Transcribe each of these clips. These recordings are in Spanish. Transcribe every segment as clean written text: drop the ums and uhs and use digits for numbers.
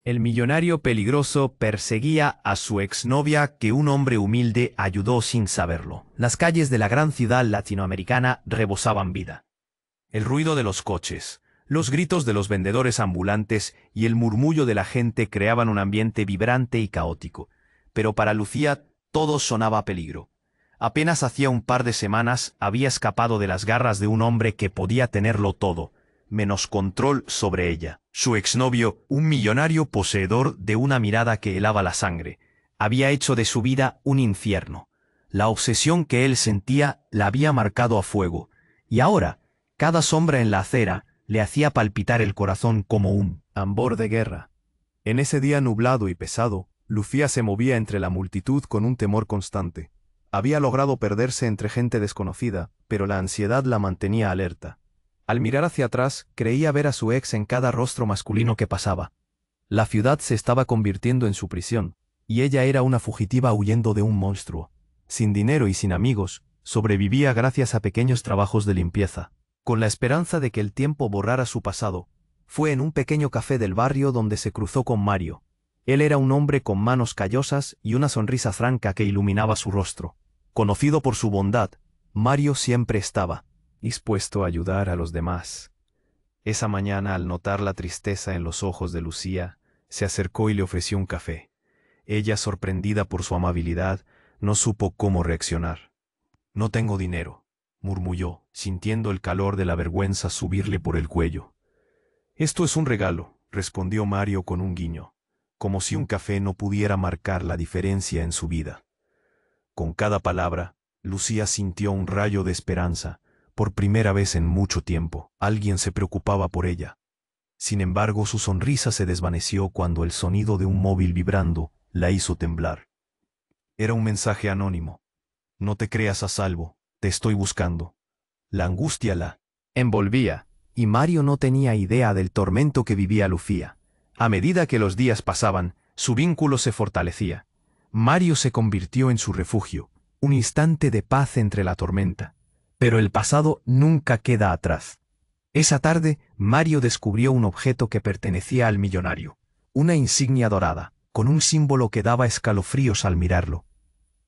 El millonario peligroso perseguía a su exnovia que un hombre humilde ayudó sin saberlo. Las calles de la gran ciudad latinoamericana rebosaban vida. El ruido de los coches, los gritos de los vendedores ambulantes y el murmullo de la gente creaban un ambiente vibrante y caótico. Pero para Lucía todo sonaba a peligro. Apenas hacía un par de semanas había escapado de las garras de un hombre que podía tenerlo todo, menos control sobre ella. Su exnovio, un millonario poseedor de una mirada que helaba la sangre, había hecho de su vida un infierno. La obsesión que él sentía la había marcado a fuego, y ahora, cada sombra en la acera le hacía palpitar el corazón como un tambor de guerra. En ese día nublado y pesado, Lucía se movía entre la multitud con un temor constante. Había logrado perderse entre gente desconocida, pero la ansiedad la mantenía alerta. Al mirar hacia atrás, creía ver a su ex en cada rostro masculino que pasaba. La ciudad se estaba convirtiendo en su prisión, y ella era una fugitiva huyendo de un monstruo. Sin dinero y sin amigos, sobrevivía gracias a pequeños trabajos de limpieza. Con la esperanza de que el tiempo borrara su pasado, fue en un pequeño café del barrio donde se cruzó con Mario. Él era un hombre con manos callosas y una sonrisa franca que iluminaba su rostro. Conocido por su bondad, Mario siempre estaba dispuesto a ayudar a los demás. Esa mañana, al notar la tristeza en los ojos de Lucía, se acercó y le ofreció un café. Ella, sorprendida por su amabilidad, no supo cómo reaccionar. «No tengo dinero», murmulló, sintiendo el calor de la vergüenza subirle por el cuello. «Esto es un regalo», respondió Mario con un guiño, como si un café no pudiera marcar la diferencia en su vida. Con cada palabra, Lucía sintió un rayo de esperanza. Por primera vez en mucho tiempo, alguien se preocupaba por ella. Sin embargo, su sonrisa se desvaneció cuando el sonido de un móvil vibrando la hizo temblar. Era un mensaje anónimo. «No te creas a salvo, te estoy buscando». La angustia la envolvía, y Mario no tenía idea del tormento que vivía Lucía. A medida que los días pasaban, su vínculo se fortalecía. Mario se convirtió en su refugio, un instante de paz entre la tormenta. Pero el pasado nunca queda atrás. Esa tarde, Mario descubrió un objeto que pertenecía al millonario. Una insignia dorada, con un símbolo que daba escalofríos al mirarlo.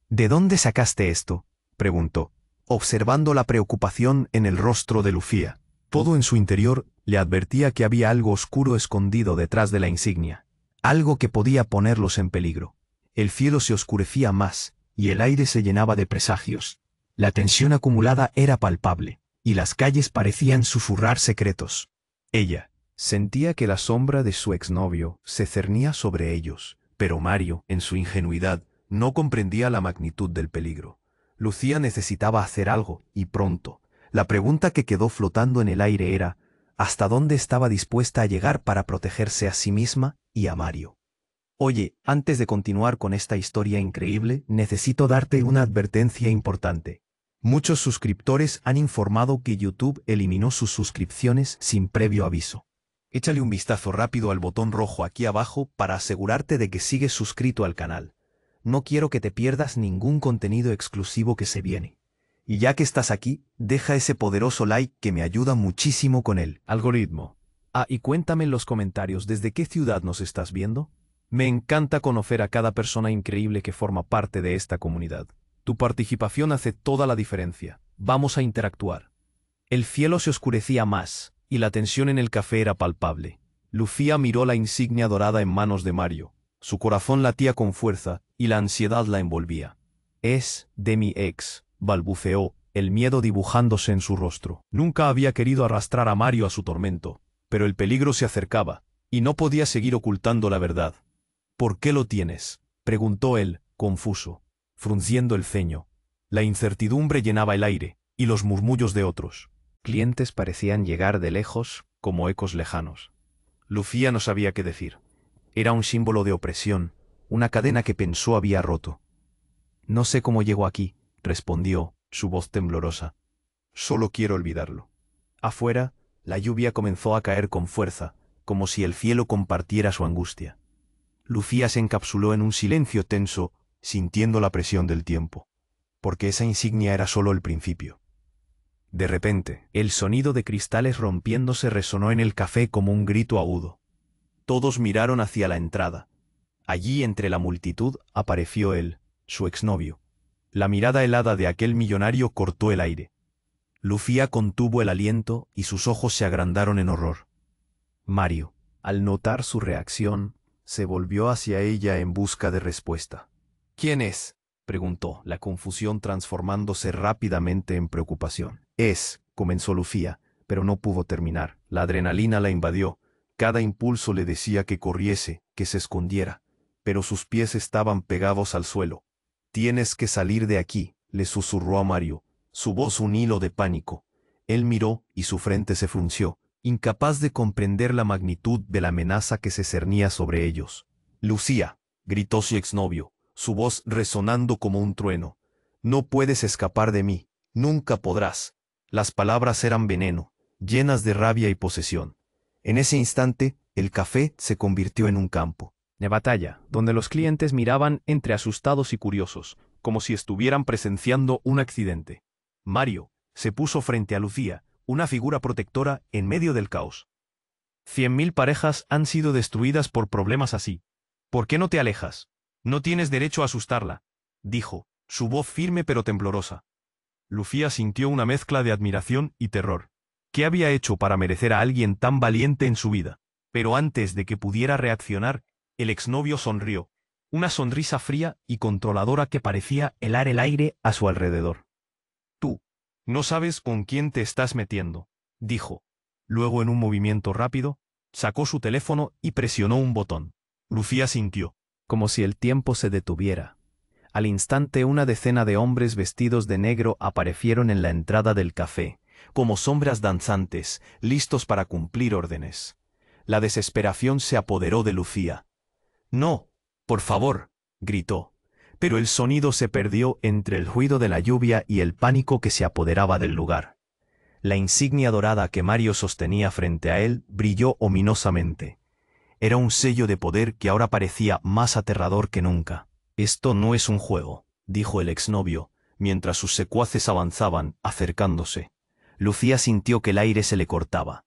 «¿De dónde sacaste esto?», preguntó, observando la preocupación en el rostro de Lucía. Todo en su interior le advertía que había algo oscuro escondido detrás de la insignia, algo que podía ponerlos en peligro. El cielo se oscurecía más, y el aire se llenaba de presagios. La tensión acumulada era palpable, y las calles parecían susurrar secretos. Ella sentía que la sombra de su exnovio se cernía sobre ellos, pero Mario, en su ingenuidad, no comprendía la magnitud del peligro. Lucía necesitaba hacer algo, y pronto. La pregunta que quedó flotando en el aire era, ¿hasta dónde estaba dispuesta a llegar para protegerse a sí misma y a Mario? «Oye, antes de continuar con esta historia increíble, necesito darte una advertencia importante. Muchos suscriptores han informado que YouTube eliminó sus suscripciones sin previo aviso. Échale un vistazo rápido al botón rojo aquí abajo para asegurarte de que sigues suscrito al canal. No quiero que te pierdas ningún contenido exclusivo que se viene. Y ya que estás aquí, deja ese poderoso like que me ayuda muchísimo con el algoritmo. Ah, y cuéntame en los comentarios desde qué ciudad nos estás viendo. Me encanta conocer a cada persona increíble que forma parte de esta comunidad. Tu participación hace toda la diferencia. Vamos a interactuar». El cielo se oscurecía más, y la tensión en el café era palpable. Lucía miró la insignia dorada en manos de Mario. Su corazón latía con fuerza, y la ansiedad la envolvía. «Es de mi ex», balbuceó, el miedo dibujándose en su rostro. Nunca había querido arrastrar a Mario a su tormento, pero el peligro se acercaba, y no podía seguir ocultando la verdad. «¿Por qué lo tienes?», preguntó él, confuso, frunciendo el ceño. La incertidumbre llenaba el aire, y los murmullos de otros clientes parecían llegar de lejos, como ecos lejanos. Lucía no sabía qué decir. Era un símbolo de opresión, una cadena que pensó había roto. «No sé cómo llegó aquí», respondió, su voz temblorosa. «Solo quiero olvidarlo». Afuera, la lluvia comenzó a caer con fuerza, como si el cielo compartiera su angustia. Lucía se encapsuló en un silencio tenso, sintiendo la presión del tiempo. Porque esa insignia era solo el principio. De repente, el sonido de cristales rompiéndose resonó en el café como un grito agudo. Todos miraron hacia la entrada. Allí, entre la multitud, apareció él, su exnovio. La mirada helada de aquel millonario cortó el aire. Lucía contuvo el aliento y sus ojos se agrandaron en horror. Mario, al notar su reacción, se volvió hacia ella en busca de respuesta. «¿Quién es?», preguntó, la confusión transformándose rápidamente en preocupación. Comenzó Lucía, pero no pudo terminar. La adrenalina la invadió. Cada impulso le decía que corriese, que se escondiera, pero sus pies estaban pegados al suelo. «Tienes que salir de aquí», le susurró a Mario, su voz un hilo de pánico. Él miró y su frente se frunció, incapaz de comprender la magnitud de la amenaza que se cernía sobre ellos. «Lucía», gritó su exnovio, su voz resonando como un trueno. «No puedes escapar de mí, nunca podrás». Las palabras eran veneno, llenas de rabia y posesión. En ese instante, el café se convirtió en un campo de batalla, donde los clientes miraban entre asustados y curiosos, como si estuvieran presenciando un accidente. Mario se puso frente a Lucía, una figura protectora en medio del caos. 100.000 parejas han sido destruidas por problemas así. ¿Por qué no te alejas? No tienes derecho a asustarla, dijo, su voz firme pero temblorosa. Lucía sintió una mezcla de admiración y terror. ¿Qué había hecho para merecer a alguien tan valiente en su vida? Pero antes de que pudiera reaccionar, el exnovio sonrió, una sonrisa fría y controladora que parecía helar el aire a su alrededor. «Tú no sabes con quién te estás metiendo», dijo. Luego, en un movimiento rápido, sacó su teléfono y presionó un botón. Lucía sintió como si el tiempo se detuviera. Al instante, una decena de hombres vestidos de negro aparecieron en la entrada del café, como sombras danzantes, listos para cumplir órdenes. La desesperación se apoderó de Lucía. «No, por favor», gritó, pero el sonido se perdió entre el ruido de la lluvia y el pánico que se apoderaba del lugar. La insignia dorada que Mario sostenía frente a él brilló ominosamente. Era un sello de poder que ahora parecía más aterrador que nunca. «Esto no es un juego», dijo el exnovio, mientras sus secuaces avanzaban, acercándose. Lucía sintió que el aire se le cortaba.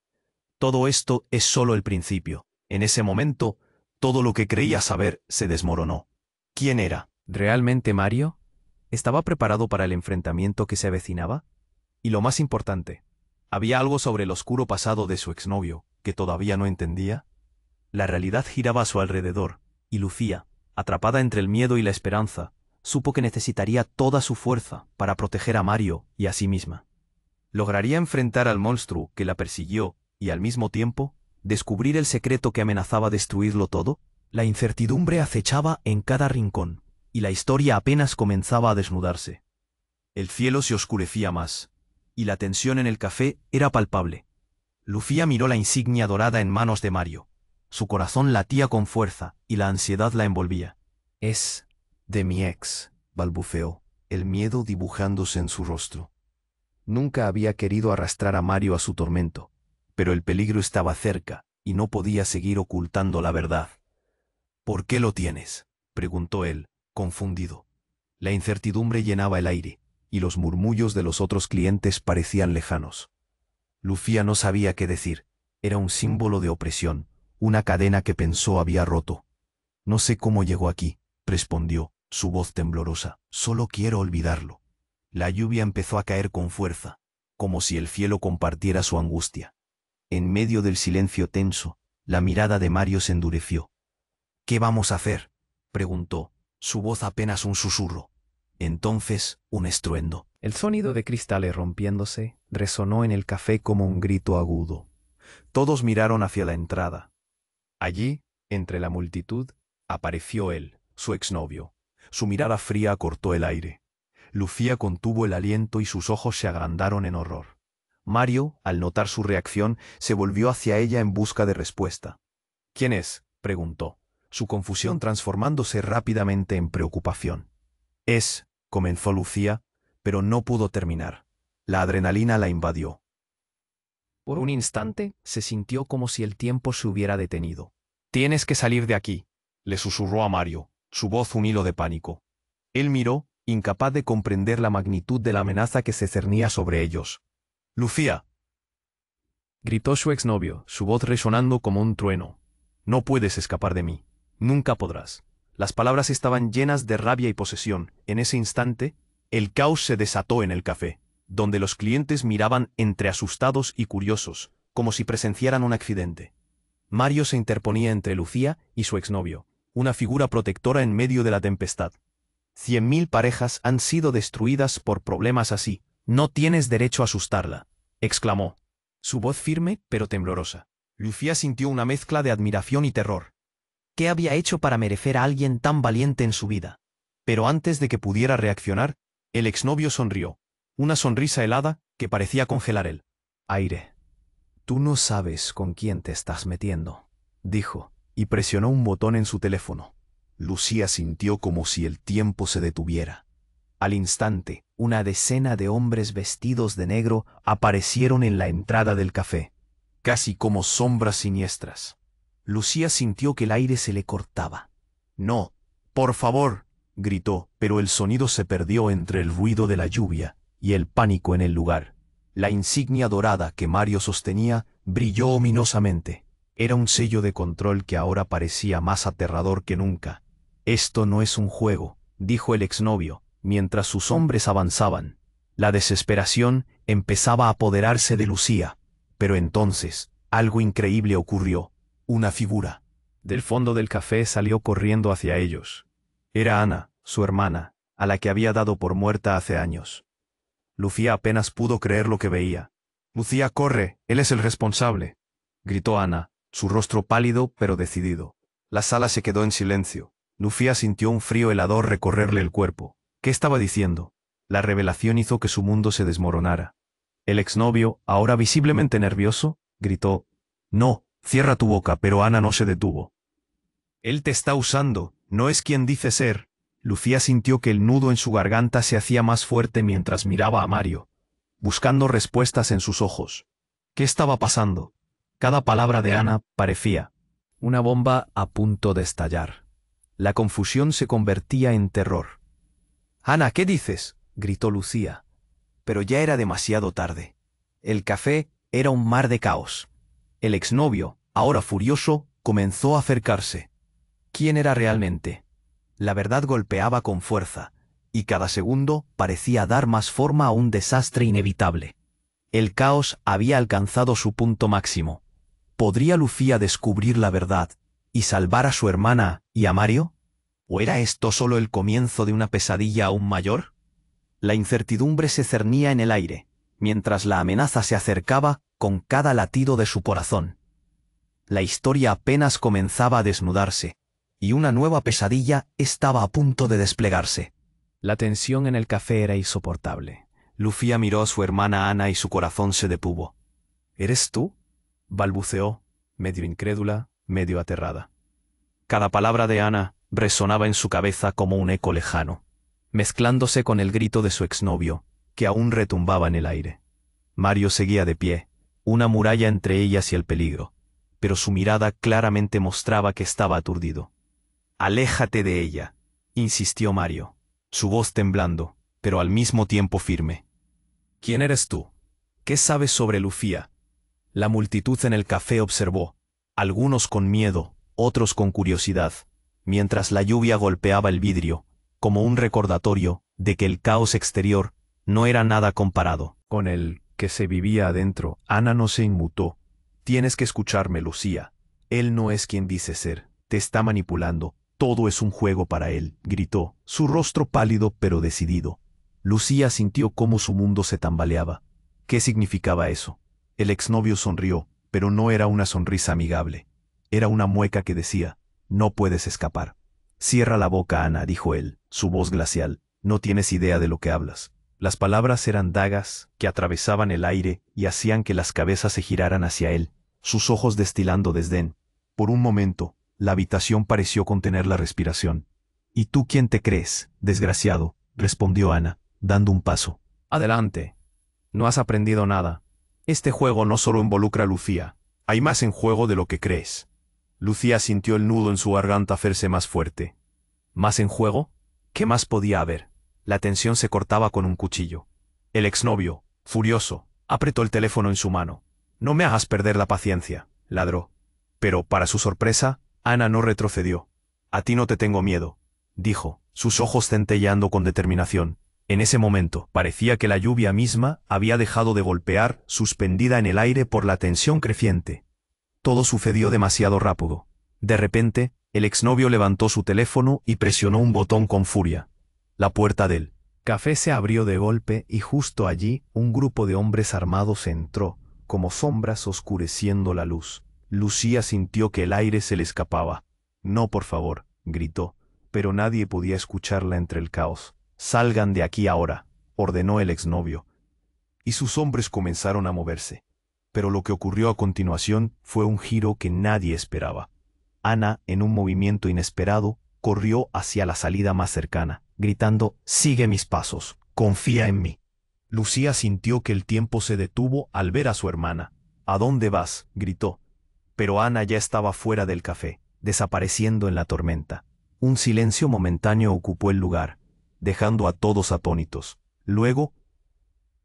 «Todo esto es solo el principio». En ese momento, todo lo que creía saber se desmoronó. ¿Quién era realmente Mario? ¿Estaba preparado para el enfrentamiento que se avecinaba? Y lo más importante, ¿había algo sobre el oscuro pasado de su exnovio que todavía no entendía? La realidad giraba a su alrededor, y Lucía, atrapada entre el miedo y la esperanza, supo que necesitaría toda su fuerza para proteger a Mario y a sí misma. ¿Lograría enfrentar al monstruo que la persiguió y al mismo tiempo descubrir el secreto que amenazaba destruirlo todo? La incertidumbre acechaba en cada rincón, y la historia apenas comenzaba a desnudarse. El cielo se oscurecía más, y la tensión en el café era palpable. Lucía miró la insignia dorada en manos de Mario. Su corazón latía con fuerza, y la ansiedad la envolvía. «Es de mi ex», balbuceó, el miedo dibujándose en su rostro. Nunca había querido arrastrar a Mario a su tormento, pero el peligro estaba cerca, y no podía seguir ocultando la verdad. «¿Por qué lo tienes?», preguntó él, confundido. La incertidumbre llenaba el aire, y los murmullos de los otros clientes parecían lejanos. Lucía no sabía qué decir. Era un símbolo de opresión, una cadena que pensó había roto. «No sé cómo llegó aquí», respondió, su voz temblorosa. «Solo quiero olvidarlo». La lluvia empezó a caer con fuerza, como si el cielo compartiera su angustia. En medio del silencio tenso, la mirada de Mario se endureció. «¿Qué vamos a hacer?», preguntó, su voz apenas un susurro. Entonces, un estruendo. El sonido de cristales rompiéndose resonó en el café como un grito agudo. Todos miraron hacia la entrada. Allí, entre la multitud, apareció él, su exnovio. Su mirada fría cortó el aire. Lucía contuvo el aliento y sus ojos se agrandaron en horror. Mario, al notar su reacción, se volvió hacia ella en busca de respuesta. «¿Quién es?», preguntó, su confusión transformándose rápidamente en preocupación. Comenzó Lucía, pero no pudo terminar. La adrenalina la invadió. Por un instante, se sintió como si el tiempo se hubiera detenido. «Tienes que salir de aquí», le susurró a Mario, su voz un hilo de pánico. Él miró, incapaz de comprender la magnitud de la amenaza que se cernía sobre ellos. «Lucía», gritó su exnovio, su voz resonando como un trueno. No puedes escapar de mí. Nunca podrás. Las palabras estaban llenas de rabia y posesión. En ese instante, el caos se desató en el café, donde los clientes miraban entre asustados y curiosos, como si presenciaran un accidente. Mario se interponía entre Lucía y su exnovio, una figura protectora en medio de la tempestad. 100.000 parejas han sido destruidas por problemas así. No tienes derecho a asustarla, exclamó. Su voz firme pero temblorosa. Lucía sintió una mezcla de admiración y terror. ¿Qué había hecho para merecer a alguien tan valiente en su vida? Pero antes de que pudiera reaccionar, el exnovio sonrió. Una sonrisa helada que parecía congelar el aire. Tú no sabes con quién te estás metiendo, dijo, y presionó un botón en su teléfono. Lucía sintió como si el tiempo se detuviera. Al instante, una decena de hombres vestidos de negro aparecieron en la entrada del café, casi como sombras siniestras. Lucía sintió que el aire se le cortaba. «No, por favor», gritó, pero el sonido se perdió entre el ruido de la lluvia y el pánico en el lugar. La insignia dorada que Mario sostenía brilló ominosamente. Era un sello de control que ahora parecía más aterrador que nunca. «Esto no es un juego», dijo el exnovio, mientras sus hombres avanzaban. La desesperación empezaba a apoderarse de Lucía. Pero entonces, algo increíble ocurrió. Una figura del fondo del café salió corriendo hacia ellos. Era Ana, su hermana, a la que había dado por muerta hace años. Lucía apenas pudo creer lo que veía. «Lucía, corre, él es el responsable», gritó Ana, su rostro pálido pero decidido. La sala se quedó en silencio. Lucía sintió un frío helador recorrerle el cuerpo. ¿Qué estaba diciendo? La revelación hizo que su mundo se desmoronara. El exnovio, ahora visiblemente nervioso, gritó: «No, cierra tu boca», pero Ana no se detuvo. «Él te está usando, no es quien dice ser». Lucía sintió que el nudo en su garganta se hacía más fuerte mientras miraba a Mario, buscando respuestas en sus ojos. ¿Qué estaba pasando? Cada palabra de Ana parecía una bomba a punto de estallar. La confusión se convertía en terror. «Ana, ¿qué dices?», gritó Lucía. Pero ya era demasiado tarde. El café era un mar de caos. El exnovio, ahora furioso, comenzó a acercarse. ¿Quién era realmente? La verdad golpeaba con fuerza, y cada segundo parecía dar más forma a un desastre inevitable. El caos había alcanzado su punto máximo. ¿Podría Lucía descubrir la verdad y salvar a su hermana y a Mario? ¿O era esto solo el comienzo de una pesadilla aún mayor? La incertidumbre se cernía en el aire, mientras la amenaza se acercaba con cada latido de su corazón. La historia apenas comenzaba a desnudarse, y una nueva pesadilla estaba a punto de desplegarse. La tensión en el café era insoportable. Lucía miró a su hermana Ana y su corazón se detuvo. «¿Eres tú?», balbuceó, medio incrédula, medio aterrada. Cada palabra de Ana resonaba en su cabeza como un eco lejano, mezclándose con el grito de su exnovio, que aún retumbaba en el aire. Mario seguía de pie, una muralla entre ellas y el peligro, pero su mirada claramente mostraba que estaba aturdido. «Aléjate de ella», insistió Mario, su voz temblando, pero al mismo tiempo firme. «¿Quién eres tú? ¿Qué sabes sobre Lucía?». La multitud en el café observó, algunos con miedo, otros con curiosidad, mientras la lluvia golpeaba el vidrio, como un recordatorio de que el caos exterior no era nada comparado con el que se vivía adentro. Ana no se inmutó. «Tienes que escucharme, Lucía. Él no es quien dice ser. Te está manipulando. Todo es un juego para él», gritó, su rostro pálido pero decidido. Lucía sintió cómo su mundo se tambaleaba. ¿Qué significaba eso? El exnovio sonrió, pero no era una sonrisa amigable. Era una mueca que decía: «No puedes escapar». «Cierra la boca, Ana», dijo él, su voz glacial. «No tienes idea de lo que hablas». Las palabras eran dagas que atravesaban el aire y hacían que las cabezas se giraran hacia él, sus ojos destilando desdén. Por un momento, la habitación pareció contener la respiración. «¿Y tú quién te crees, desgraciado?», respondió Ana, dando un paso. «Adelante. No has aprendido nada. Este juego no solo involucra a Lucía. Hay más en juego de lo que crees». Lucía sintió el nudo en su garganta hacerse más fuerte. ¿Más en juego? ¿Qué más podía haber? La tensión se cortaba con un cuchillo. El exnovio, furioso, apretó el teléfono en su mano. «No me hagas perder la paciencia», ladró. Pero, para su sorpresa, Ana no retrocedió. «A ti no te tengo miedo», dijo, sus ojos centelleando con determinación. En ese momento, parecía que la lluvia misma había dejado de golpear, suspendida en el aire por la tensión creciente. Todo sucedió demasiado rápido. De repente, el exnovio levantó su teléfono y presionó un botón con furia. La puerta del café se abrió de golpe y justo allí un grupo de hombres armados entró, como sombras oscureciendo la luz. Lucía sintió que el aire se le escapaba. «No, por favor», gritó, pero nadie podía escucharla entre el caos. «Salgan de aquí ahora», ordenó el exnovio. Y sus hombres comenzaron a moverse. Pero lo que ocurrió a continuación fue un giro que nadie esperaba. Ana, en un movimiento inesperado, corrió hacia la salida más cercana, gritando: «Sigue mis pasos, confía en mí». Lucía sintió que el tiempo se detuvo al ver a su hermana. «¿A dónde vas?», gritó. Pero Ana ya estaba fuera del café, desapareciendo en la tormenta. Un silencio momentáneo ocupó el lugar, dejando a todos atónitos. Luego,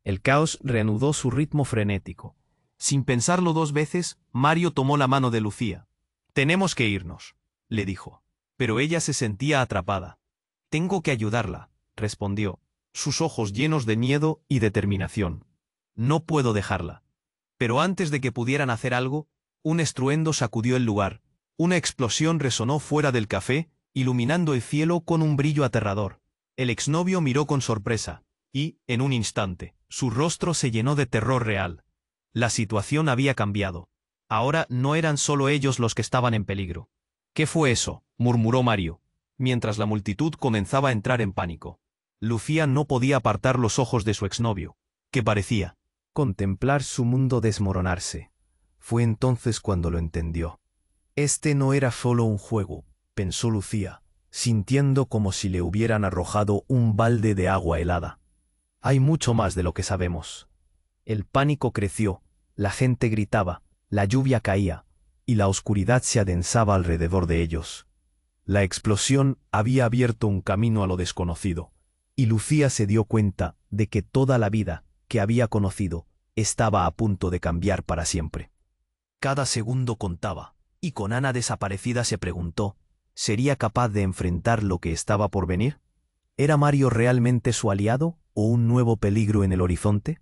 el caos reanudó su ritmo frenético. Sin pensarlo dos veces, Mario tomó la mano de Lucía. «Tenemos que irnos», le dijo. Pero ella se sentía atrapada. «Tengo que ayudarla», respondió, sus ojos llenos de miedo y determinación. «No puedo dejarla». Pero antes de que pudieran hacer algo, un estruendo sacudió el lugar. Una explosión resonó fuera del café, iluminando el cielo con un brillo aterrador. El exnovio miró con sorpresa, y, en un instante, su rostro se llenó de terror real. La situación había cambiado. Ahora no eran solo ellos los que estaban en peligro. «¿Qué fue eso?», murmuró Mario, mientras la multitud comenzaba a entrar en pánico. Lucía no podía apartar los ojos de su exnovio, que parecía contemplar su mundo desmoronarse. Fue entonces cuando lo entendió. Este no era solo un juego, pensó Lucía, sintiendo como si le hubieran arrojado un balde de agua helada. Hay mucho más de lo que sabemos. El pánico creció, la gente gritaba, la lluvia caía, y la oscuridad se adensaba alrededor de ellos. La explosión había abierto un camino a lo desconocido, y Lucía se dio cuenta de que toda la vida que había conocido estaba a punto de cambiar para siempre. Cada segundo contaba, y con Ana desaparecida se preguntó, ¿sería capaz de enfrentar lo que estaba por venir? ¿Era Mario realmente su aliado o un nuevo peligro en el horizonte?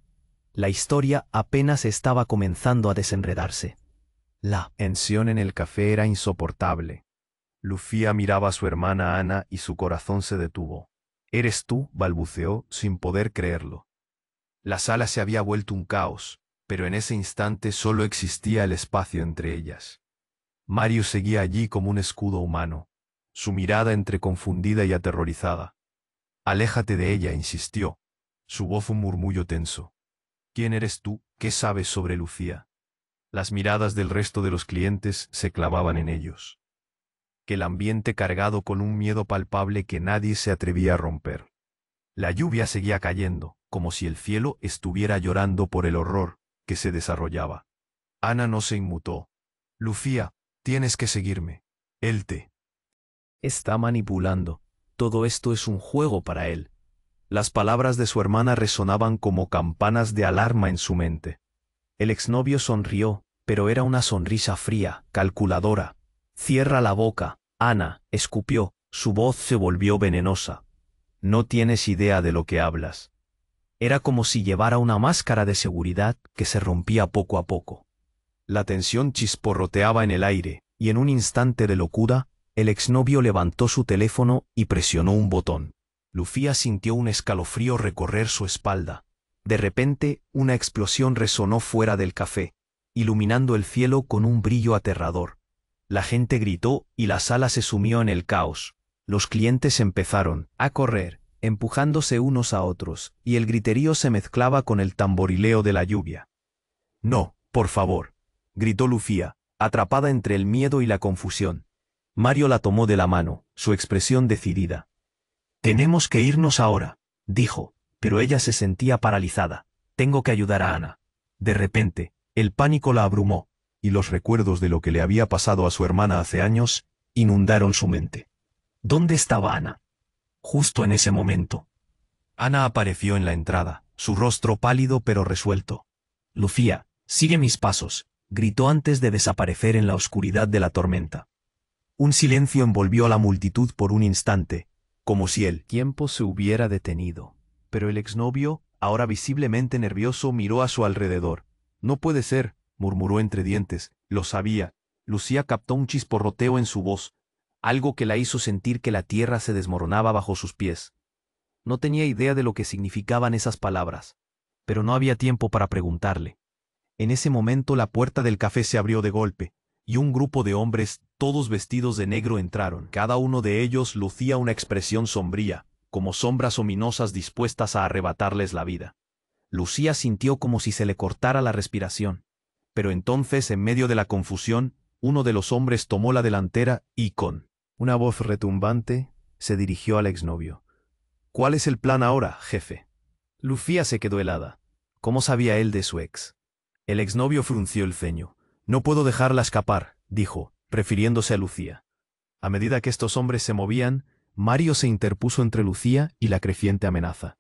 La historia apenas estaba comenzando a desenredarse. La tensión en el café era insoportable. Lucía miraba a su hermana Ana y su corazón se detuvo. «¿Eres tú?», balbuceó, sin poder creerlo. La sala se había vuelto un caos, pero en ese instante solo existía el espacio entre ellas. Mario seguía allí como un escudo humano, su mirada entre confundida y aterrorizada. «Aléjate de ella», insistió. Su voz un murmullo tenso. «¿Quién eres tú? ¿Qué sabes sobre Lucía?». Las miradas del resto de los clientes se clavaban en ellos. El ambiente cargado con un miedo palpable que nadie se atrevía a romper. La lluvia seguía cayendo, como si el cielo estuviera llorando por el horror que se desarrollaba. Ana no se inmutó. «Lucía, tienes que seguirme. Él te está manipulando. Todo esto es un juego para él». Las palabras de su hermana resonaban como campanas de alarma en su mente. El exnovio sonrió, pero era una sonrisa fría, calculadora. «Cierra la boca», Ana escupió, su voz se volvió venenosa. «No tienes idea de lo que hablas». Era como si llevara una máscara de seguridad que se rompía poco a poco. La tensión chisporroteaba en el aire, y en un instante de locura, el exnovio levantó su teléfono y presionó un botón. Lucía sintió un escalofrío recorrer su espalda. De repente, una explosión resonó fuera del café, iluminando el cielo con un brillo aterrador. La gente gritó y la sala se sumió en el caos. Los clientes empezaron a correr, empujándose unos a otros, y el griterío se mezclaba con el tamborileo de la lluvia. «No, por favor», gritó Lucía, atrapada entre el miedo y la confusión. Mario la tomó de la mano, su expresión decidida. «Tenemos que irnos ahora», dijo, pero ella se sentía paralizada. «Tengo que ayudar a Ana». De repente, el pánico la abrumó, y los recuerdos de lo que le había pasado a su hermana hace años inundaron su mente. ¿Dónde estaba Ana? Justo en ese momento, Ana apareció en la entrada, su rostro pálido pero resuelto. «Lucía, sigue mis pasos», gritó antes de desaparecer en la oscuridad de la tormenta. Un silencio envolvió a la multitud por un instante, como si el tiempo se hubiera detenido. Pero el exnovio, ahora visiblemente nervioso, miró a su alrededor. «No puede ser», murmuró entre dientes. «Lo sabía». Lucía captó un chisporroteo en su voz, algo que la hizo sentir que la tierra se desmoronaba bajo sus pies. No tenía idea de lo que significaban esas palabras, pero no había tiempo para preguntarle. En ese momento la puerta del café se abrió de golpe, y un grupo de hombres, todos vestidos de negro, entraron. Cada uno de ellos lucía una expresión sombría, como sombras ominosas dispuestas a arrebatarles la vida. Lucía sintió como si se le cortara la respiración. Pero entonces, en medio de la confusión, uno de los hombres tomó la delantera y, con una voz retumbante, se dirigió al exnovio. «¿Cuál es el plan ahora, jefe?» Lucía se quedó helada. ¿Cómo sabía él de su ex? El exnovio frunció el ceño. «No puedo dejarla escapar», dijo, refiriéndose a Lucía. A medida que estos hombres se movían, Mario se interpuso entre Lucía y la creciente amenaza.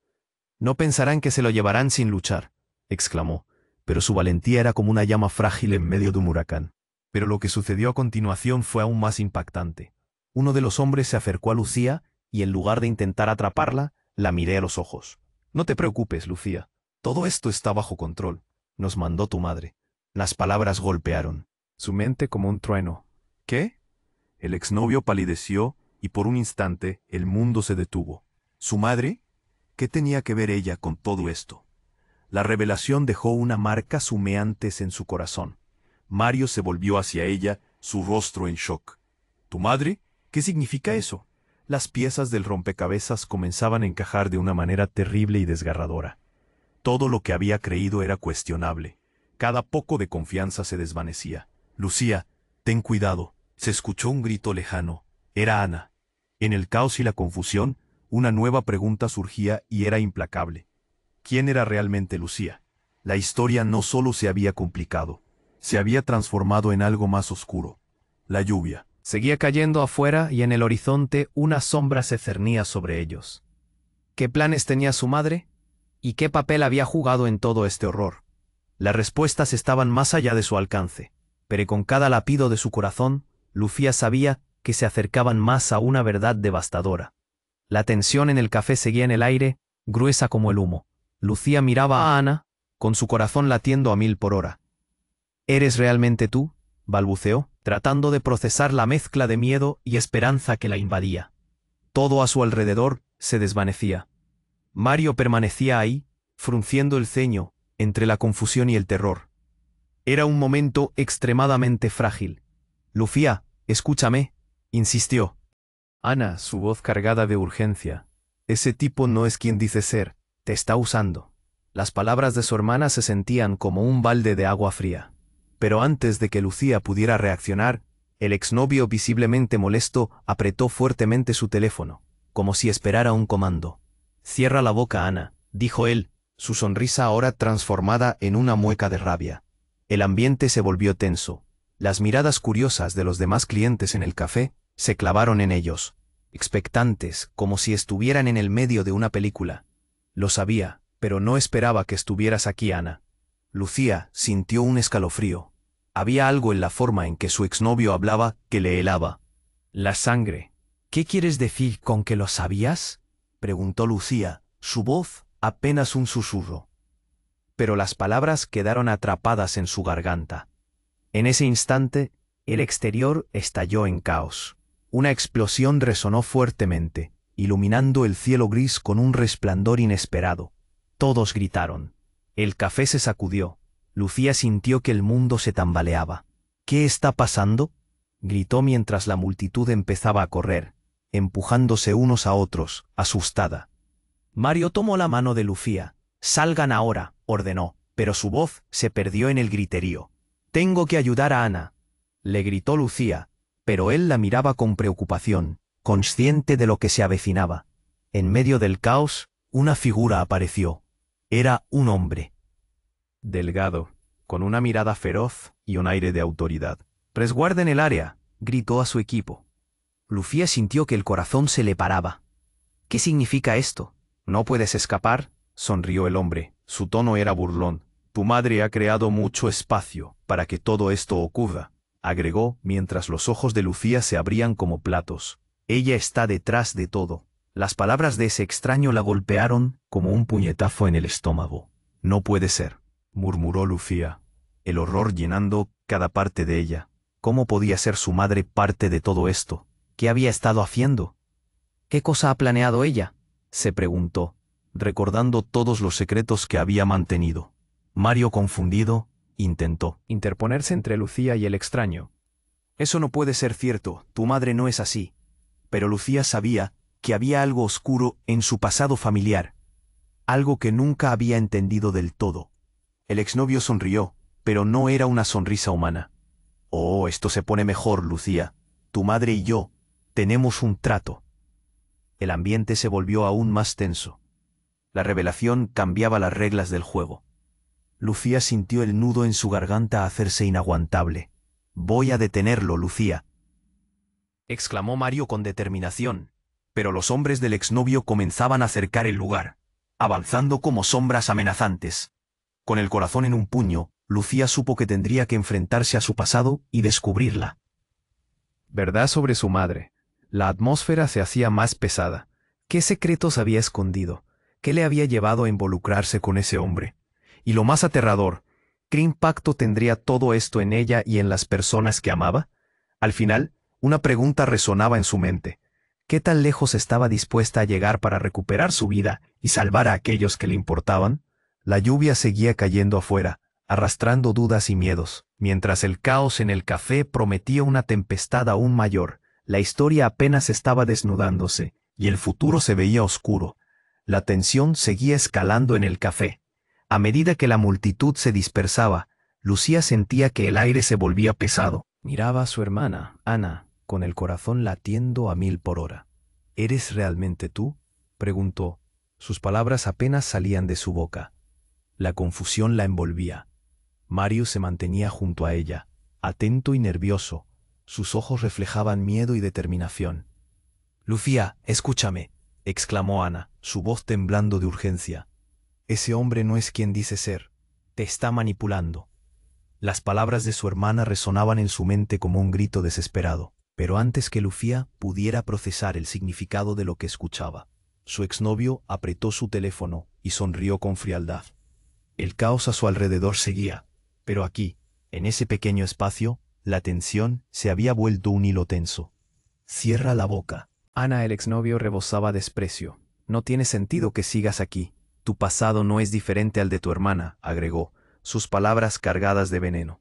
«No pensarán que se lo llevarán sin luchar», exclamó, pero su valentía era como una llama frágil en medio de un huracán. Pero lo que sucedió a continuación fue aún más impactante. Uno de los hombres se acercó a Lucía y, en lugar de intentar atraparla, la miré a los ojos. «No te preocupes, Lucía. Todo esto está bajo control. Nos mandó tu madre». Las palabras golpearon su mente como un trueno. «¿Qué?» El exnovio palideció y por un instante el mundo se detuvo. ¿Su madre? ¿Qué tenía que ver ella con todo esto? La revelación dejó una marca humeante en su corazón. Mario se volvió hacia ella, su rostro en shock. ¿Tu madre? ¿Qué significa eso? Las piezas del rompecabezas comenzaban a encajar de una manera terrible y desgarradora. Todo lo que había creído era cuestionable. Cada poco de confianza se desvanecía. «Lucía, ten cuidado», se escuchó un grito lejano. Era Ana. En el caos y la confusión, una nueva pregunta surgía y era implacable. ¿Quién era realmente Lucía? La historia no solo se había complicado, se había transformado en algo más oscuro. La lluvia seguía cayendo afuera y en el horizonte una sombra se cernía sobre ellos. ¿Qué planes tenía su madre? ¿Y qué papel había jugado en todo este horror? Las respuestas estaban más allá de su alcance, pero con cada latido de su corazón, Lucía sabía que se acercaban más a una verdad devastadora. La tensión en el café seguía en el aire, gruesa como el humo. Lucía miraba a Ana, con su corazón latiendo a 1000 por hora. «¿Eres realmente tú?», balbuceó, tratando de procesar la mezcla de miedo y esperanza que la invadía. Todo a su alrededor se desvanecía. Mario permanecía ahí, frunciendo el ceño, entre la confusión y el terror. Era un momento extremadamente frágil. «Lucía, escúchame», insistió. Ana, su voz cargada de urgencia. «Ese tipo no es quien dice ser, te está usando». Las palabras de su hermana se sentían como un balde de agua fría. Pero antes de que Lucía pudiera reaccionar, el exnovio, visiblemente molesto, apretó fuertemente su teléfono, como si esperara un comando. «Cierra la boca, Ana», dijo él, su sonrisa ahora transformada en una mueca de rabia. El ambiente se volvió tenso. Las miradas curiosas de los demás clientes en el café se clavaron en ellos, expectantes, como si estuvieran en el medio de una película. «Lo sabía, pero no esperaba que estuvieras aquí, Ana». Lucía sintió un escalofrío. Había algo en la forma en que su exnovio hablaba que le helaba. «La sangre». «¿Qué quieres decir con que lo sabías?», preguntó Lucía, su voz apenas un susurro. Pero las palabras quedaron atrapadas en su garganta. En ese instante, el exterior estalló en caos. Una explosión resonó fuertemente, iluminando el cielo gris con un resplandor inesperado. Todos gritaron. El café se sacudió. Lucía sintió que el mundo se tambaleaba. «¿Qué está pasando?», gritó mientras la multitud empezaba a correr, empujándose unos a otros, asustada. Mario tomó la mano de Lucía. «Salgan ahora», ordenó, pero su voz se perdió en el griterío. «Tengo que ayudar a Ana», le gritó Lucía, pero él la miraba con preocupación, consciente de lo que se avecinaba. En medio del caos, una figura apareció. Era un hombre. Delgado, con una mirada feroz y un aire de autoridad. «Resguarden el área», gritó a su equipo. Lucía sintió que el corazón se le paraba. «¿Qué significa esto?». «No puedes escapar», sonrió el hombre. Su tono era burlón. Tu madre ha creado mucho espacio para que todo esto ocurra, agregó mientras los ojos de Lucía se abrían como platos. Ella está detrás de todo. Las palabras de ese extraño la golpearon como un puñetazo en el estómago. No puede ser, murmuró Lucía, el horror llenando cada parte de ella. ¿Cómo podía ser su madre parte de todo esto? ¿Qué había estado haciendo? ¿Qué cosa ha planeado ella?, se preguntó, recordando todos los secretos que había mantenido. Mario, confundido, intentó interponerse entre Lucía y el extraño. Eso no puede ser cierto, tu madre no es así. Pero Lucía sabía que había algo oscuro en su pasado familiar, algo que nunca había entendido del todo. El exnovio sonrió, pero no era una sonrisa humana. Oh, esto se pone mejor, Lucía. Tu madre y yo tenemos un trato. El ambiente se volvió aún más tenso. La revelación cambiaba las reglas del juego. Lucía sintió el nudo en su garganta hacerse inaguantable. Voy a detenerlo, Lucía, exclamó Mario con determinación. Pero los hombres del exnovio comenzaban a cercar el lugar, avanzando como sombras amenazantes. Con el corazón en un puño, Lucía supo que tendría que enfrentarse a su pasado y descubrirla. Verdad sobre su madre. La atmósfera se hacía más pesada. ¿Qué secretos había escondido? ¿Qué le había llevado a involucrarse con ese hombre? Y lo más aterrador, ¿qué impacto tendría todo esto en ella y en las personas que amaba? Al final, una pregunta resonaba en su mente. ¿Qué tan lejos estaba dispuesta a llegar para recuperar su vida y salvar a aquellos que le importaban? La lluvia seguía cayendo afuera, arrastrando dudas y miedos, mientras el caos en el café prometía una tempestad aún mayor. La historia apenas estaba desnudándose, y el futuro se veía oscuro. La tensión seguía escalando en el café. A medida que la multitud se dispersaba, Lucía sentía que el aire se volvía pesado. Miraba a su hermana, Ana, con el corazón latiendo a 1000 por hora. ¿Eres realmente tú?, preguntó. Sus palabras apenas salían de su boca. La confusión la envolvía. Mario se mantenía junto a ella, atento y nervioso. Sus ojos reflejaban miedo y determinación. «Lucía, escúchame», exclamó Ana, su voz temblando de urgencia. «Ese hombre no es quien dice ser. Te está manipulando». Las palabras de su hermana resonaban en su mente como un grito desesperado. Pero antes que Lucía pudiera procesar el significado de lo que escuchaba, su exnovio apretó su teléfono y sonrió con frialdad. El caos a su alrededor seguía, pero aquí, en ese pequeño espacio, la tensión se había vuelto un hilo tenso. «Cierra la boca». Ana, el exnovio, rebosaba desprecio. «No tiene sentido que sigas aquí. Tu pasado no es diferente al de tu hermana», agregó, sus palabras cargadas de veneno.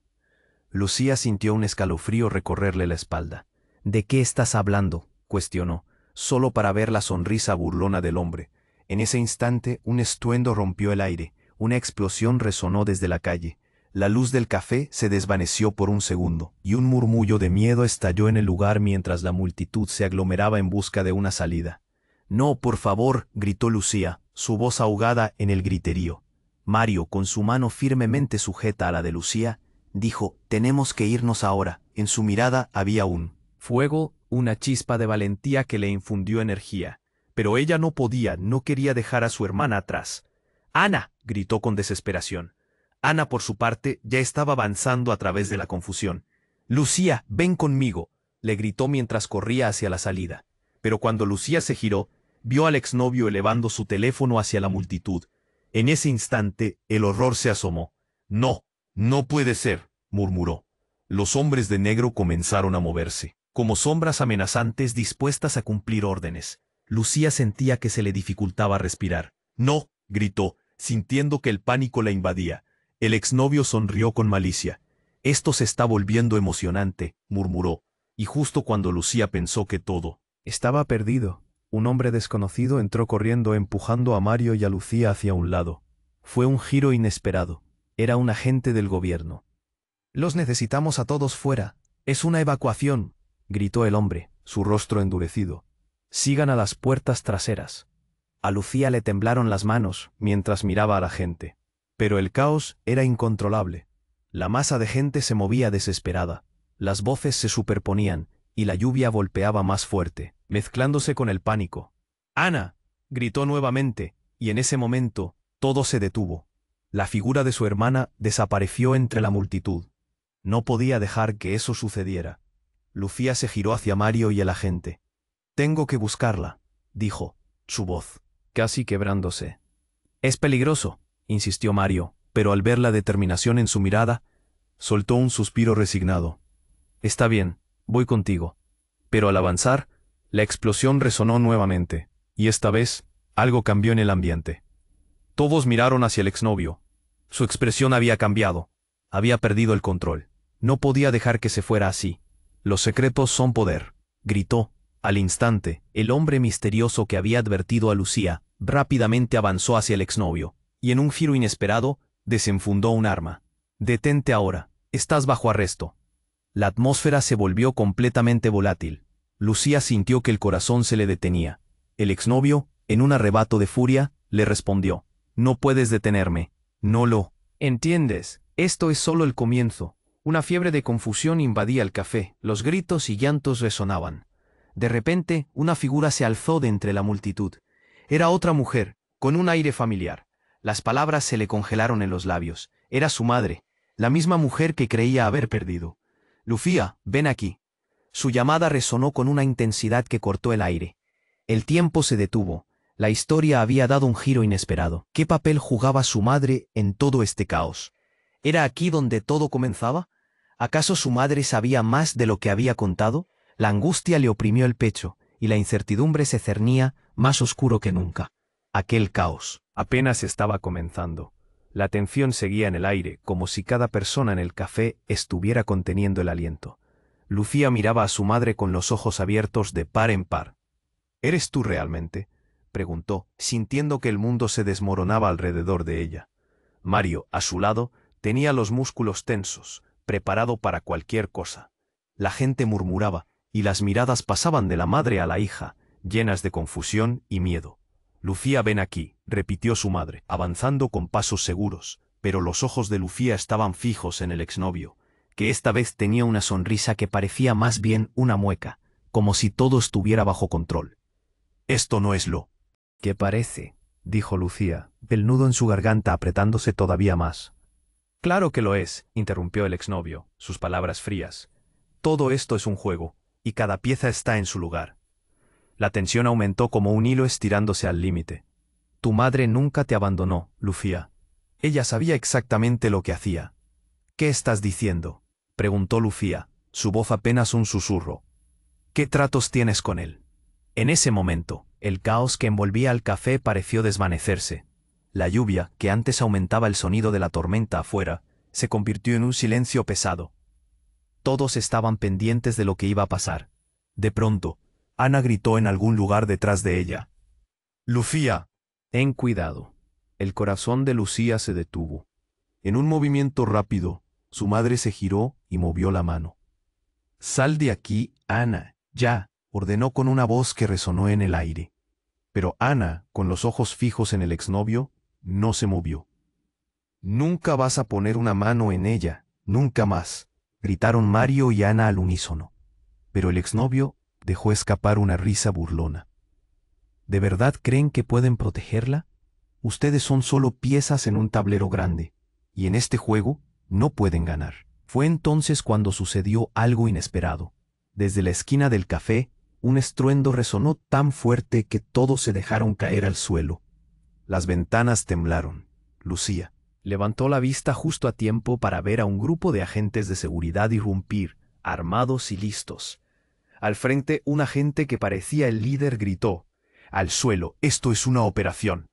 Lucía sintió un escalofrío recorrerle la espalda. «¿De qué estás hablando?», cuestionó, solo para ver la sonrisa burlona del hombre. En ese instante, un estruendo rompió el aire, una explosión resonó desde la calle. La luz del café se desvaneció por un segundo, y un murmullo de miedo estalló en el lugar mientras la multitud se aglomeraba en busca de una salida. «No, por favor», gritó Lucía, su voz ahogada en el griterío. Mario, con su mano firmemente sujeta a la de Lucía, dijo: «Tenemos que irnos ahora». En su mirada había un fuego, una chispa de valentía que le infundió energía. Pero ella no podía, no quería dejar a su hermana atrás. «¡Ana!», gritó con desesperación. Ana, por su parte, ya estaba avanzando a través de la confusión. «Lucía, ven conmigo», le gritó mientras corría hacia la salida. Pero cuando Lucía se giró, vio al exnovio elevando su teléfono hacia la multitud. En ese instante, el horror se asomó. «No, no puede ser», murmuró. Los hombres de negro comenzaron a moverse, como sombras amenazantes dispuestas a cumplir órdenes. Lucía sentía que se le dificultaba respirar. «No», gritó, sintiendo que el pánico la invadía. El exnovio sonrió con malicia. «Esto se está volviendo emocionante», murmuró, y justo cuando Lucía pensó que todo estaba perdido, un hombre desconocido entró corriendo empujando a Mario y a Lucía hacia un lado. Fue un giro inesperado. Era un agente del gobierno. «Los necesitamos a todos fuera. Es una evacuación», gritó el hombre, su rostro endurecido. «Sigan a las puertas traseras». A Lucía le temblaron las manos mientras miraba a la gente. Pero el caos era incontrolable. La masa de gente se movía desesperada. Las voces se superponían, y la lluvia golpeaba más fuerte, mezclándose con el pánico. «¡Ana!», gritó nuevamente, y en ese momento, todo se detuvo. La figura de su hermana desapareció entre la multitud. No podía dejar que eso sucediera. Lucía se giró hacia Mario y el agente. «Tengo que buscarla», dijo, su voz casi quebrándose. «Es peligroso», insistió Mario, pero al ver la determinación en su mirada, soltó un suspiro resignado. «Está bien, voy contigo». Pero al avanzar, la explosión resonó nuevamente, y esta vez, algo cambió en el ambiente. Todos miraron hacia el exnovio. Su expresión había cambiado. Había perdido el control. No podía dejar que se fuera así. «Los secretos son poder», gritó. Al instante, el hombre misterioso que había advertido a Lucía rápidamente avanzó hacia el exnovio, y en un giro inesperado, desenfundó un arma. «Detente ahora, estás bajo arresto». La atmósfera se volvió completamente volátil. Lucía sintió que el corazón se le detenía. El exnovio, en un arrebato de furia, le respondió: «No puedes detenerme. No lo entiendes. Esto es solo el comienzo». Una fiebre de confusión invadía el café, los gritos y llantos resonaban. De repente, una figura se alzó de entre la multitud. Era otra mujer, con un aire familiar. Las palabras se le congelaron en los labios. Era su madre, la misma mujer que creía haber perdido. «Lucía, ven aquí». Su llamada resonó con una intensidad que cortó el aire. El tiempo se detuvo. La historia había dado un giro inesperado. ¿Qué papel jugaba su madre en todo este caos? ¿Era aquí donde todo comenzaba? ¿Acaso su madre sabía más de lo que había contado? La angustia le oprimió el pecho, y la incertidumbre se cernía más oscuro que nunca. Aquel caos apenas estaba comenzando. La tensión seguía en el aire, como si cada persona en el café estuviera conteniendo el aliento. Lucía miraba a su madre con los ojos abiertos de par en par. «¿Eres tú realmente?», preguntó, sintiendo que el mundo se desmoronaba alrededor de ella. Mario, a su lado, tenía los músculos tensos, preparado para cualquier cosa. La gente murmuraba, y las miradas pasaban de la madre a la hija, llenas de confusión y miedo. «Lucía, ven aquí», repitió su madre, avanzando con pasos seguros, pero los ojos de Lucía estaban fijos en el exnovio, que esta vez tenía una sonrisa que parecía más bien una mueca, como si todo estuviera bajo control. «Esto no es lo que parece», dijo Lucía, el nudo en su garganta apretándose todavía más. «Claro que lo es», interrumpió el exnovio, sus palabras frías. «Todo esto es un juego, y cada pieza está en su lugar». La tensión aumentó como un hilo estirándose al límite. «Tu madre nunca te abandonó, Lucía. Ella sabía exactamente lo que hacía». «¿Qué estás diciendo?», preguntó Lucía, su voz apenas un susurro. «¿Qué tratos tienes con él?». En ese momento, el caos que envolvía al café pareció desvanecerse. La lluvia, que antes aumentaba el sonido de la tormenta afuera, se convirtió en un silencio pesado. Todos estaban pendientes de lo que iba a pasar. De pronto, Ana gritó en algún lugar detrás de ella: «Lucía, ten cuidado». El corazón de Lucía se detuvo. En un movimiento rápido, su madre se giró y movió la mano. «Sal de aquí, Ana, ya», ordenó con una voz que resonó en el aire. Pero Ana, con los ojos fijos en el exnovio, no se movió. «Nunca vas a poner una mano en ella, nunca más», gritaron Mario y Ana al unísono. Pero el exnovio dejó escapar una risa burlona. «¿De verdad creen que pueden protegerla? Ustedes son solo piezas en un tablero grande, y en este juego no pueden ganar». Fue entonces cuando sucedió algo inesperado. Desde la esquina del café, un estruendo resonó tan fuerte que todos se dejaron caer al suelo. Las ventanas temblaron. Lucía levantó la vista justo a tiempo para ver a un grupo de agentes de seguridad irrumpir, armados y listos. Al frente, un agente que parecía el líder gritó: «Al suelo, esto es una operación».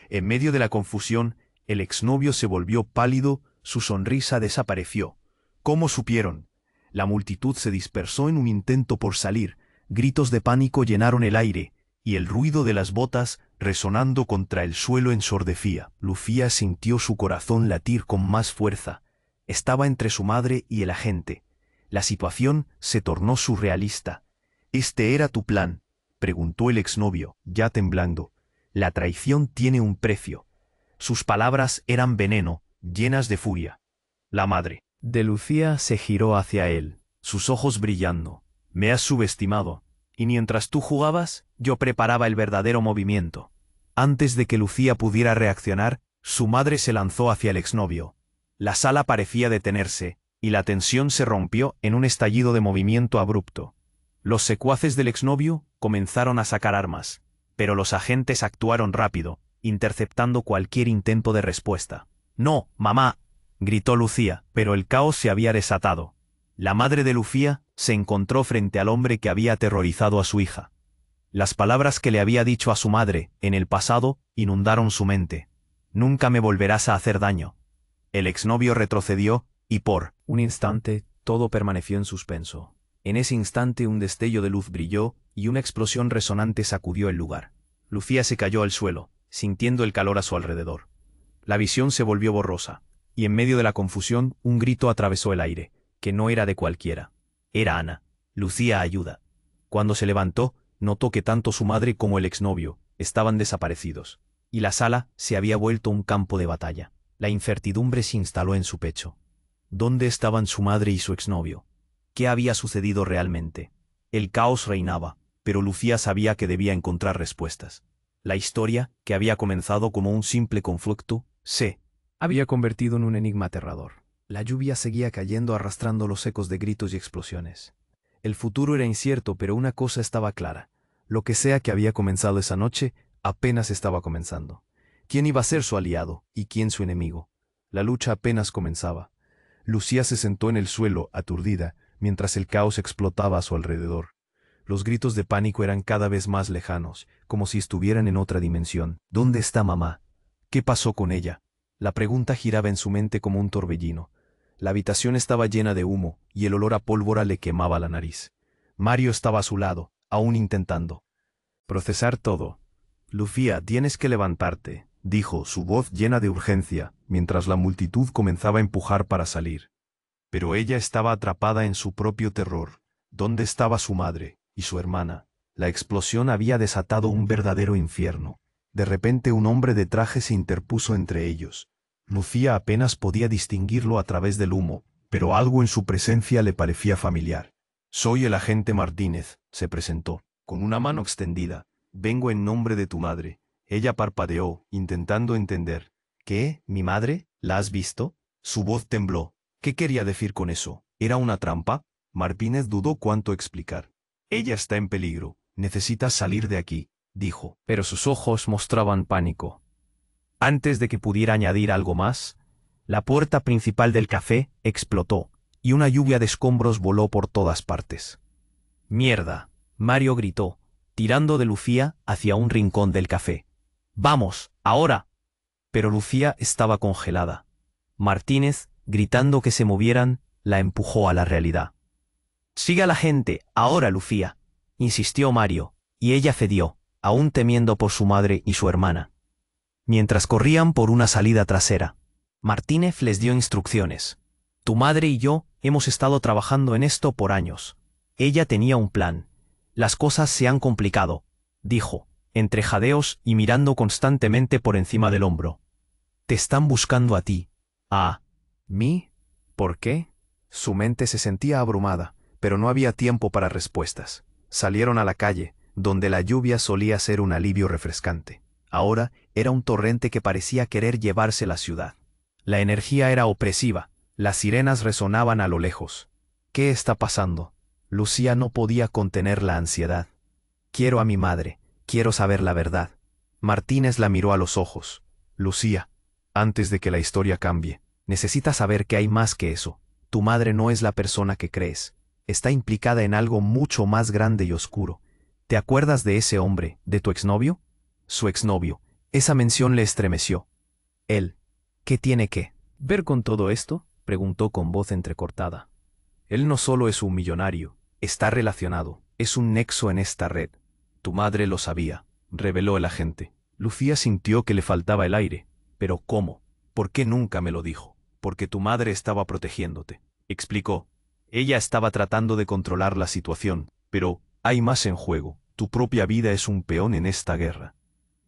En medio de la confusión, el exnovio se volvió pálido, su sonrisa desapareció. ¿Cómo supieron? La multitud se dispersó en un intento por salir, gritos de pánico llenaron el aire, y el ruido de las botas, resonando contra el suelo, ensordecía. Lucía sintió su corazón latir con más fuerza. Estaba entre su madre y el agente. La situación se tornó surrealista. «¿Este era tu plan?», preguntó el exnovio, ya temblando. «La traición tiene un precio». Sus palabras eran veneno, llenas de furia. La madre de Lucía se giró hacia él, sus ojos brillando. «Me has subestimado, y mientras tú jugabas, yo preparaba el verdadero movimiento». Antes de que Lucía pudiera reaccionar, Su madre se lanzó hacia el exnovio. La sala parecía detenerse, y la tensión se rompió en un estallido de movimiento abrupto. Los secuaces del exnovio comenzaron a sacar armas, pero los agentes actuaron rápido, interceptando cualquier intento de respuesta. «No, mamá», gritó Lucía, pero el caos se había desatado. La madre de Lucía se encontró frente al hombre que había aterrorizado a su hija. Las palabras que le había dicho a su madre en el pasado inundaron su mente. «Nunca me volverás a hacer daño». El exnovio retrocedió, y por un instante todo permaneció en suspenso. En ese instante un destello de luz brilló, y una explosión resonante sacudió el lugar. Lucía se cayó al suelo, sintiendo el calor a su alrededor. La visión se volvió borrosa, y en medio de la confusión un grito atravesó el aire, que no era de cualquiera. Era Ana. «Lucía, ayuda». Cuando se levantó, notó que tanto su madre como el exnovio estaban desaparecidos, y la sala se había vuelto un campo de batalla. La incertidumbre se instaló en su pecho. ¿Dónde estaban su madre y su exnovio? ¿Qué había sucedido realmente? El caos reinaba, pero Lucía sabía que debía encontrar respuestas. La historia, que había comenzado como un simple conflicto, se había convertido en un enigma aterrador. La lluvia seguía cayendo arrastrando los ecos de gritos y explosiones. El futuro era incierto, pero una cosa estaba clara. Lo que sea que había comenzado esa noche, apenas estaba comenzando. ¿Quién iba a ser su aliado y quién su enemigo? La lucha apenas comenzaba. Lucía se sentó en el suelo, aturdida, mientras el caos explotaba a su alrededor. Los gritos de pánico eran cada vez más lejanos, como si estuvieran en otra dimensión. ¿Dónde está mamá? ¿Qué pasó con ella? La pregunta giraba en su mente como un torbellino. La habitación estaba llena de humo, y el olor a pólvora le quemaba la nariz. Mario estaba a su lado, aún intentando procesar todo. «Lucía, tienes que levantarte», dijo, su voz llena de urgencia, mientras la multitud comenzaba a empujar para salir. Pero ella estaba atrapada en su propio terror. ¿Dónde estaba su madre y su hermana? La explosión había desatado un verdadero infierno. De repente un hombre de traje se interpuso entre ellos. Lucía apenas podía distinguirlo a través del humo, pero algo en su presencia le parecía familiar. «Soy el agente Martínez», se presentó, con una mano extendida. «Vengo en nombre de tu madre». Ella parpadeó, intentando entender. «¿Qué? ¿Mi madre? ¿La has visto?» Su voz tembló. ¿Qué quería decir con eso? ¿Era una trampa? Martínez dudó cuánto explicar. «Ella está en peligro. Necesitas salir de aquí», dijo. Pero sus ojos mostraban pánico. Antes de que pudiera añadir algo más, la puerta principal del café explotó, y una lluvia de escombros voló por todas partes. «¡Mierda!», Mario gritó, tirando de Lucía hacia un rincón del café. «¡Vamos, ahora!». Pero Lucía estaba congelada. Martínez, gritando que se movieran, la empujó a la realidad. «Siga a la gente, ahora, Lucía», insistió Mario, y ella cedió, aún temiendo por su madre y su hermana. Mientras corrían por una salida trasera, Martínez les dio instrucciones. «Tu madre y yo hemos estado trabajando en esto por años. Ella tenía un plan. Las cosas se han complicado», dijo, entre jadeos y mirando constantemente por encima del hombro. «Te están buscando a ti». «¿A mí? ¿Por qué?». Su mente se sentía abrumada, pero no había tiempo para respuestas. Salieron a la calle, donde la lluvia solía ser un alivio refrescante. Ahora era un torrente que parecía querer llevarse la ciudad. La energía era opresiva, las sirenas resonaban a lo lejos. ¿Qué está pasando? Lucía no podía contener la ansiedad. «Quiero a mi madre, quiero saber la verdad». Martínez la miró a los ojos. «Lucía, antes de que la historia cambie, necesitas saber que hay más que eso. Tu madre no es la persona que crees. Está implicada en algo mucho más grande y oscuro. ¿Te acuerdas de ese hombre, de tu exnovio?». Su exnovio. Esa mención le estremeció. «Él. ¿Qué tiene que ver con todo esto?», preguntó con voz entrecortada. «Él no solo es un millonario, está relacionado, es un nexo en esta red. Tu madre lo sabía», reveló el agente. Lucía sintió que le faltaba el aire. «¿Pero cómo? ¿Por qué nunca me lo dijo?». «Porque tu madre estaba protegiéndote», explicó. «Ella estaba tratando de controlar la situación, pero hay más en juego. Tu propia vida es un peón en esta guerra».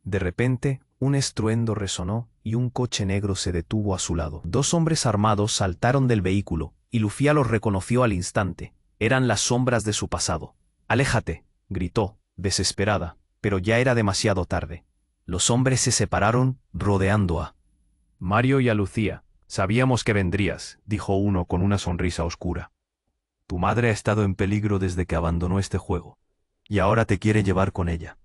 De repente, un estruendo resonó y un coche negro se detuvo a su lado. Dos hombres armados saltaron del vehículo, y Lucía los reconoció al instante. Eran las sombras de su pasado. «Aléjate», gritó, desesperada, pero ya era demasiado tarde. Los hombres se separaron, rodeando a Mario y a Lucía. Sabíamos que vendrías, dijo uno con una sonrisa oscura. Tu madre ha estado en peligro desde que abandonó este juego. Y ahora te quiere llevar con ella.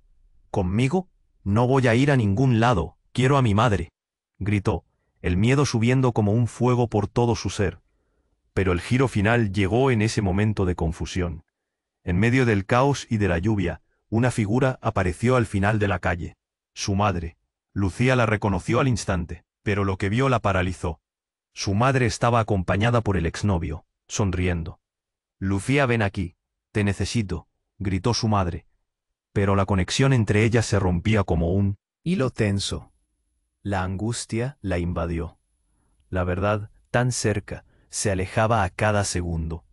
¿Conmigo? No voy a ir a ningún lado, quiero a mi madre, gritó, el miedo subiendo como un fuego por todo su ser. Pero el giro final llegó en ese momento de confusión. En medio del caos y de la lluvia, una figura apareció al final de la calle. Su madre. Lucía la reconoció al instante, pero lo que vio la paralizó. Su madre estaba acompañada por el exnovio, sonriendo. Lucía, ven aquí. Te necesito, gritó su madre. Pero la conexión entre ellas se rompía como un hilo tenso. La angustia la invadió. La verdad, tan cerca, se alejaba a cada segundo.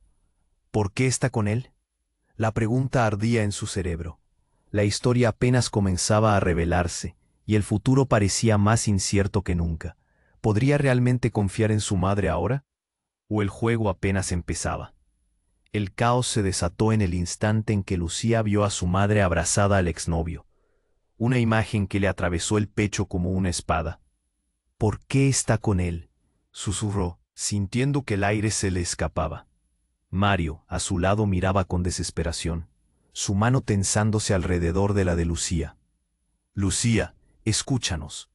¿Por qué está con él? La pregunta ardía en su cerebro. La historia apenas comenzaba a revelarse, y el futuro parecía más incierto que nunca. ¿Podría realmente confiar en su madre ahora? ¿O el juego apenas empezaba? El caos se desató en el instante en que Lucía vio a su madre abrazada al exnovio. Una imagen que le atravesó el pecho como una espada. ¿Por qué está con él?, susurró, sintiendo que el aire se le escapaba. Mario, a su lado, miraba con desesperación, su mano tensándose alrededor de la de Lucía. Lucía, escúchanos,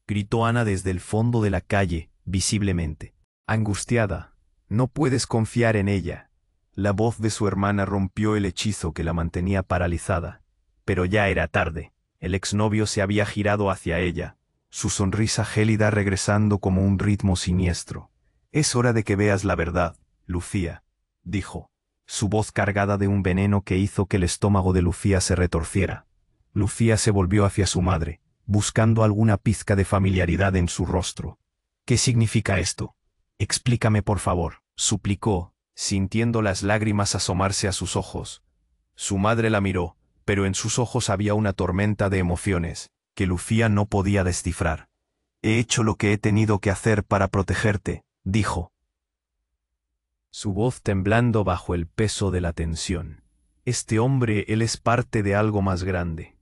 gritó Ana desde el fondo de la calle, visiblemente angustiada. No puedes confiar en ella. La voz de su hermana rompió el hechizo que la mantenía paralizada. Pero ya era tarde. El exnovio se había girado hacia ella, su sonrisa gélida regresando como un ritmo siniestro. Es hora de que veas la verdad, Lucía, dijo, su voz cargada de un veneno que hizo que el estómago de Lucía se retorciera. Lucía se volvió hacia su madre, buscando alguna pizca de familiaridad en su rostro. ¿Qué significa esto? Explícame, por favor, suplicó, sintiendo las lágrimas asomarse a sus ojos. Su madre la miró, pero en sus ojos había una tormenta de emociones, que Lucía no podía descifrar. He hecho lo que he tenido que hacer para protegerte, dijo, su voz temblando bajo el peso de la tensión. Este hombre, él es parte de algo más grande.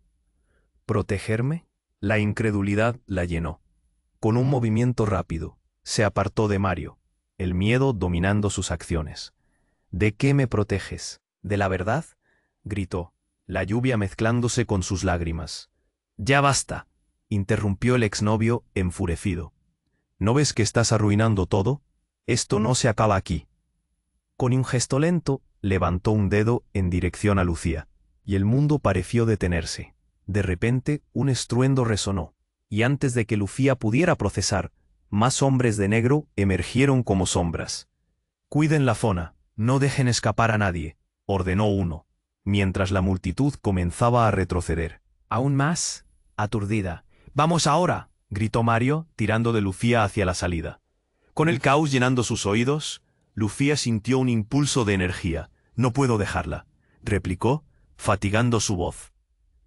¿Protegerme? La incredulidad la llenó. Con un movimiento rápido, se apartó de Mario, el miedo dominando sus acciones. ¿De qué me proteges? ¿De la verdad?, gritó, la lluvia mezclándose con sus lágrimas. Ya basta, interrumpió el exnovio, enfurecido. ¿No ves que estás arruinando todo? Esto no se acaba aquí. Con un gesto lento, levantó un dedo en dirección a Lucía, y el mundo pareció detenerse. De repente, un estruendo resonó, y antes de que Lucía pudiera procesar, más hombres de negro emergieron como sombras. Cuiden la zona, no dejen escapar a nadie, ordenó uno, mientras la multitud comenzaba a retroceder. Aún más, aturdida. ¡Vamos ahora!, gritó Mario, tirando de Lucía hacia la salida. Con el caos llenando sus oídos, Lucía sintió un impulso de energía. No puedo dejarla, replicó, fatigando su voz.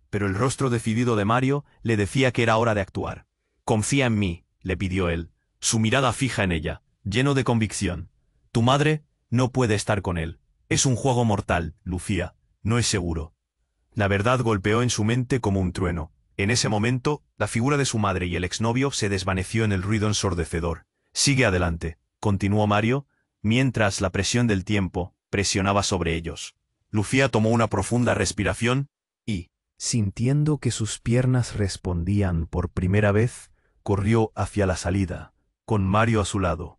Pero el rostro decidido de Mario le decía que era hora de actuar. Confía en mí, le pidió él, su mirada fija en ella, lleno de convicción. Tu madre no puede estar con él. Es un juego mortal, Lucía, no es seguro. La verdad golpeó en su mente como un trueno. En ese momento, la figura de su madre y el exnovio se desvaneció en el ruido ensordecedor. Sigue adelante, continuó Mario, mientras la presión del tiempo presionaba sobre ellos. Lucía tomó una profunda respiración y, sintiendo que sus piernas respondían por primera vez, corrió hacia la salida, con Mario a su lado.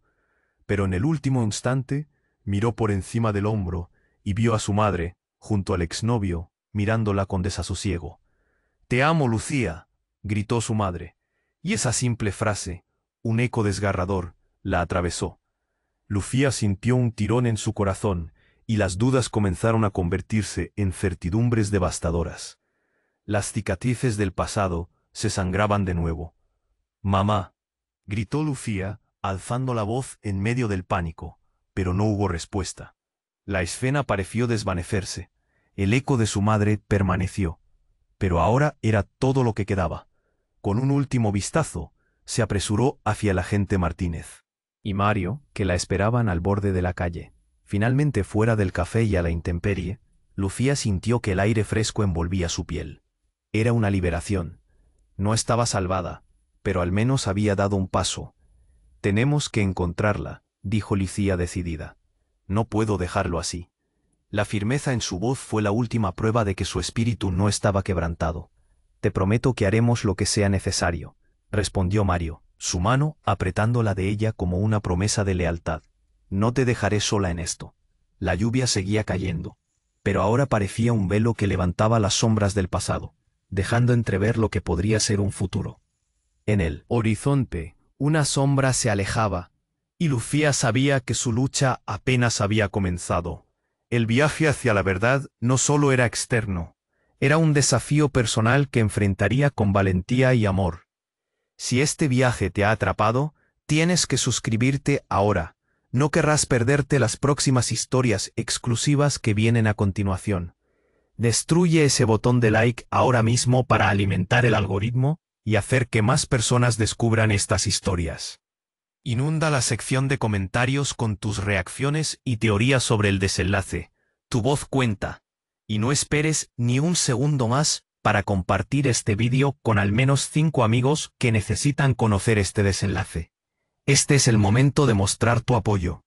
Pero en el último instante, miró por encima del hombro y vio a su madre, junto al exnovio, mirándola con desasosiego. «Te amo, Lucía», gritó su madre, y esa simple frase, un eco desgarrador, la atravesó. Lucía sintió un tirón en su corazón, y las dudas comenzaron a convertirse en certidumbres devastadoras. Las cicatrices del pasado se sangraban de nuevo. «Mamá», gritó Lucía, alzando la voz en medio del pánico, pero no hubo respuesta. La escena pareció desvanecerse. El eco de su madre permaneció, pero ahora era todo lo que quedaba. Con un último vistazo, se apresuró hacia el agente Martínez y Mario, que la esperaban al borde de la calle. Finalmente, fuera del café y a la intemperie, Lucía sintió que el aire fresco envolvía su piel. Era una liberación. No estaba salvada, pero al menos había dado un paso, Tenemos que encontrarla, dijo Licia decidida. No puedo dejarlo así. La firmeza en su voz fue la última prueba de que su espíritu no estaba quebrantado. Te prometo que haremos lo que sea necesario, respondió Mario, su mano apretando la de ella como una promesa de lealtad. No te dejaré sola en esto. La lluvia seguía cayendo, pero ahora parecía un velo que levantaba las sombras del pasado, dejando entrever lo que podría ser un futuro. En el horizonte, una sombra se alejaba, y Lucía sabía que su lucha apenas había comenzado. El viaje hacia la verdad no solo era externo, era un desafío personal que enfrentaría con valentía y amor. Si este viaje te ha atrapado, tienes que suscribirte ahora. No querrás perderte las próximas historias exclusivas que vienen a continuación. Destruye ese botón de like ahora mismo para alimentar el algoritmo y hacer que más personas descubran estas historias. Inunda la sección de comentarios con tus reacciones y teorías sobre el desenlace. Tu voz cuenta. Y no esperes ni un segundo más para compartir este vídeo con al menos 5 amigos que necesitan conocer este desenlace. Este es el momento de mostrar tu apoyo.